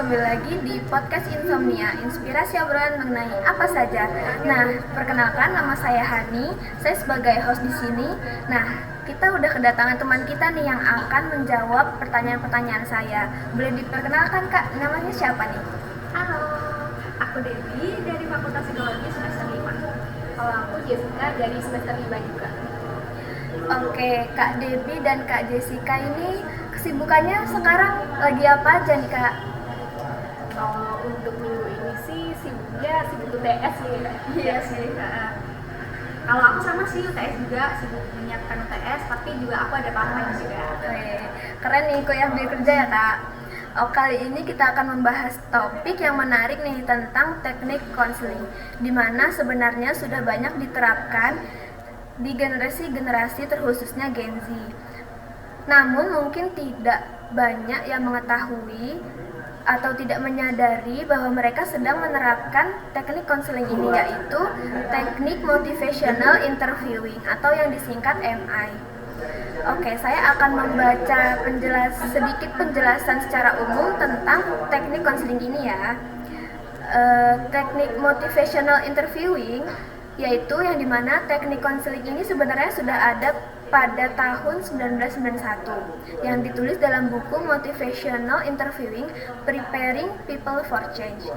kembali lagi di podcast Insomnia, inspirasi obrolan mengenai apa saja. Nah, perkenalkan nama saya Hani, saya sebagai host di sini. Nah, kita udah kedatangan teman kita nih yang akan menjawab pertanyaan-pertanyaan saya. Boleh diperkenalkan Kak, namanya siapa nih? Halo, aku Dewi dari Fakultas Psikologi semester 5. Kalau aku Jessica dari semester 5 juga. Oke, Kak Dewi dan Kak Jessica ini kesibukannya sekarang lagi apa aja nih Kak? Kalau untuk minggu ini sih sibuknya sibuk UTS nih. Iya sih. Kalau aku sama sih UTS juga, sibuk menyiapkan UTS, tapi juga aku ada part-time juga. Oke, keren nih kuliah sambil kerja ya Kak. Oh, kali ini kita akan membahas topik yang menarik nih tentang teknik konseling, di mana sebenarnya sudah banyak diterapkan di generasi-generasi terkhususnya Gen Z. Namun mungkin tidak banyak yang mengetahui atau tidak menyadari bahwa mereka sedang menerapkan teknik konseling ini, yaitu teknik motivational interviewing atau yang disingkat MI. Oke, saya akan membaca sedikit penjelasan secara umum tentang teknik konseling ini ya. Teknik motivational interviewing yaitu yang dimana teknik konseling ini sebenarnya sudah ada pada tahun 1991 yang ditulis dalam buku Motivational Interviewing Preparing People for Change,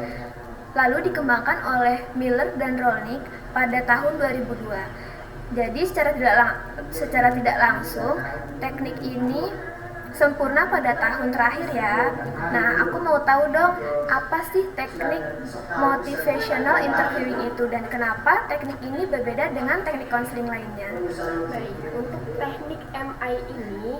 lalu dikembangkan oleh Miller dan Rolnick pada tahun 2002. Jadi secara tidak langsung teknik ini sempurna pada tahun terakhir ya. Nah, aku mau tahu dong, apa sih teknik motivational interviewing itu dan kenapa teknik ini berbeda dengan teknik konseling lainnya? Baik, untuk teknik MI ini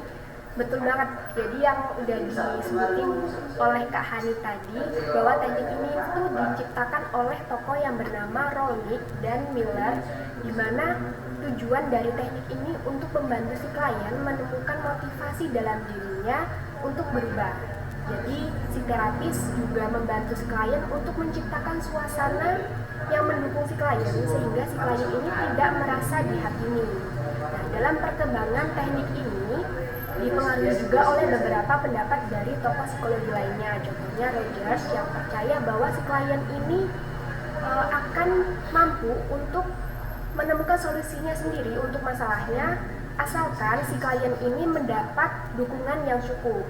betul banget. Jadi yang udah disebutin oleh Kak Hani tadi, bahwa teknik ini itu diciptakan oleh tokoh yang bernama Rolnick dan Miller, di mana tujuan dari teknik ini untuk membantu si klien menemukan motivasi dalam dirinya untuk berubah. Jadi si terapis juga membantu si klien untuk menciptakan suasana yang mendukung si klien sehingga si klien ini tidak merasa dihakimi. Nah, dalam perkembangan teknik ini dipengaruhi juga oleh beberapa pendapat dari tokoh psikologi lainnya. Contohnya Rogers yang percaya bahwa si klien ini akan mampu untuk menemukan solusinya sendiri untuk masalahnya asalkan si klien ini mendapat dukungan yang cukup.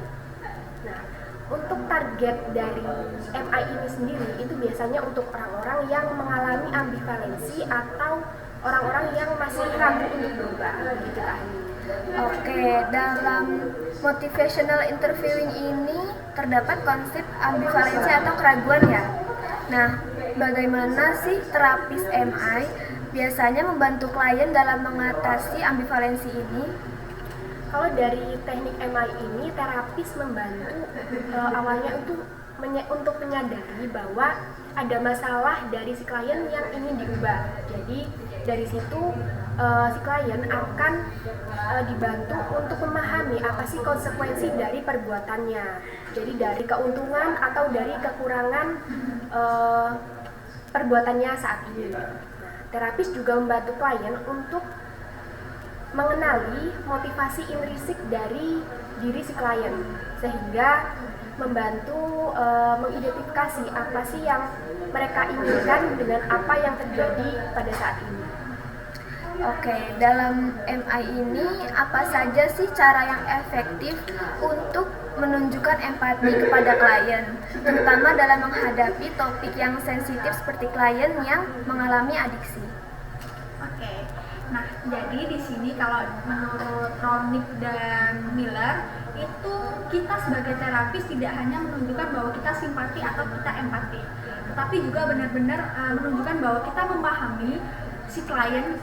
Nah, untuk target dari MI ini sendiri itu biasanya untuk orang-orang yang mengalami ambivalensi atau orang-orang yang masih ragu untuk berubah, gitu kan. Oke, dalam motivational interviewing ini terdapat konsep ambivalensi atau keraguan ya. Nah, bagaimana sih terapis MI biasanya membantu klien dalam mengatasi ambivalensi ini? Kalau dari teknik MI ini, terapis membantu awalnya untuk menyadari bahwa ada masalah dari si klien yang ingin diubah. Jadi dari situ si klien akan dibantu untuk memahami apa sih konsekuensi dari perbuatannya. Jadi dari keuntungan atau dari kekurangan perbuatannya saat ini. Terapis juga membantu klien untuk mengenali motivasi intrinsik dari diri si klien, sehingga membantu mengidentifikasi apa sih yang mereka inginkan dengan apa yang terjadi pada saat ini. Oke, dalam MI ini apa saja sih cara yang efektif untuk menunjukkan empati kepada klien, terutama dalam menghadapi topik yang sensitif seperti klien yang mengalami adiksi? Oke. Nah, jadi di sini kalau menurut Rolnick dan Miller itu kita sebagai terapis tidak hanya menunjukkan bahwa kita simpati atau kita empati, tetapi juga benar-benar menunjukkan bahwa kita memahami si klien,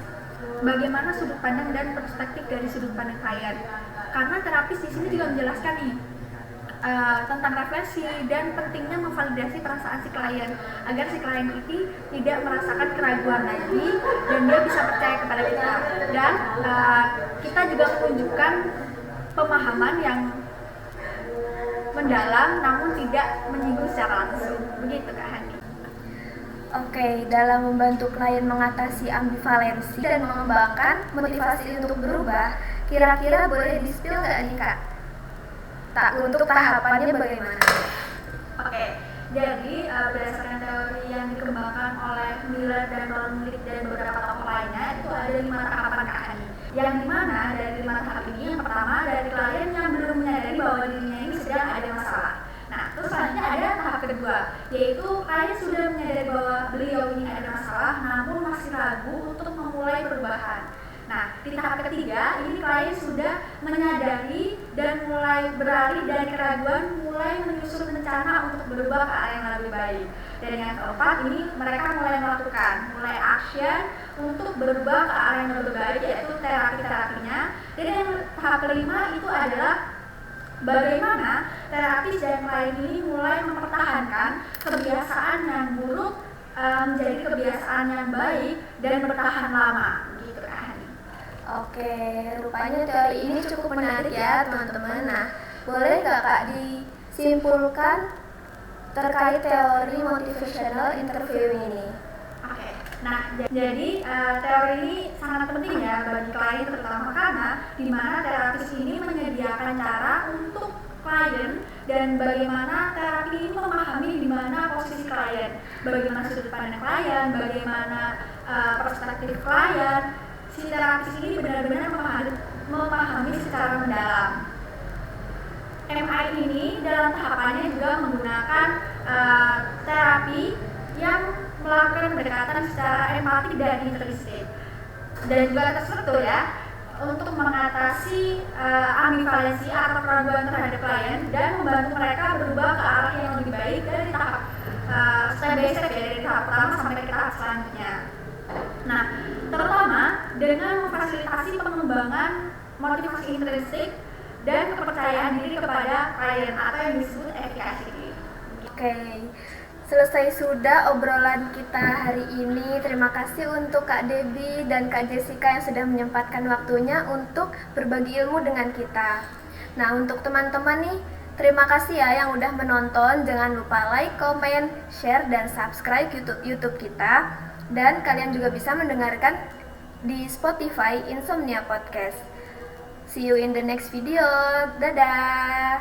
bagaimana sudut pandang dan perspektif dari sudut pandang klien. Karena terapis di sini juga menjelaskan nih tentang refleksi dan pentingnya memvalidasi perasaan si klien agar si klien ini tidak merasakan keraguan lagi dan dia bisa percaya kepada kita. Dan kita juga menunjukkan pemahaman yang mendalam namun tidak menyinggung secara langsung. Begitu Kak Hani. Oke, dalam membantu klien mengatasi ambivalensi dan mengembangkan motivasi untuk berubah, kira-kira boleh di-spill nggak nih Kak? Untuk tahapannya bagaimana? Oke, jadi berdasarkan teori yang dikembangkan oleh Miller dan Romick dan beberapa tokoh lainnya, itu ada 5 tahapan Kak Hani. Yang dimana dari 5 tahap ini, yang pertama dari klien yang belum menyadari bahwa dirinya ini sedang ada masalah. Nah, terus selanjutnya ada tahap kedua, yaitu klien sudah menyadari bahwa beliau ini ada masalah, namun masih ragu untuk memulai perubahan. Nah, di tahap ketiga, ini klien sudah menyadari dan mulai beralih dari keraguan, mulai menyusun rencana untuk berubah ke arah yang lebih baik. Dan yang keempat, ini mereka mulai melakukan, mulai action untuk berubah ke arah yang lebih baik, yaitu terapi-terapinya. Dan yang tahap kelima itu adalah bagaimana terapis dan klien ini mulai mempertahankan kebiasaan yang buruk menjadi kebiasaan yang baik dan bertahan lama, gitu kan. Oke, rupanya teori ini cukup menarik ya teman-teman. Nah, boleh nggak Kak disimpulkan terkait teori motivational interview ini? Oke, nah jadi teori ini sangat penting ya bagi klien, terutama karena di mana terapis ini menyediakan cara untuk klien dan bagaimana terapi ini memahami di mana posisi klien, bagaimana sudut pandang klien, bagaimana perspektif klien. Si terapis ini benar-benar memahami secara mendalam. MI ini dalam tahapannya juga menggunakan terapi yang melakukan pendekatan secara empatik dan introspektif dan juga terstruktur ya, untuk mengatasi ambivalensi atau keraguan terhadap klien dan membantu mereka berubah ke arah yang lebih baik dari tahap step by step ya, dari tahap pertama sampai ke tahap selanjutnya. Nah, terutama dengan memfasilitasi pengembangan motivasi intrinsik dan kepercayaan diri kepada klien atau yang disebut efficacy. Oke, selesai sudah obrolan kita hari ini. Terima kasih untuk Kak Debbie dan Kak Jessica yang sudah menyempatkan waktunya untuk berbagi ilmu dengan kita. Nah, untuk teman-teman nih, terima kasih ya yang udah menonton. Jangan lupa like, comment, share, dan subscribe YouTube kita. Dan kalian juga bisa mendengarkan di Spotify Insomnia Podcast. See you in the next video. Dadah.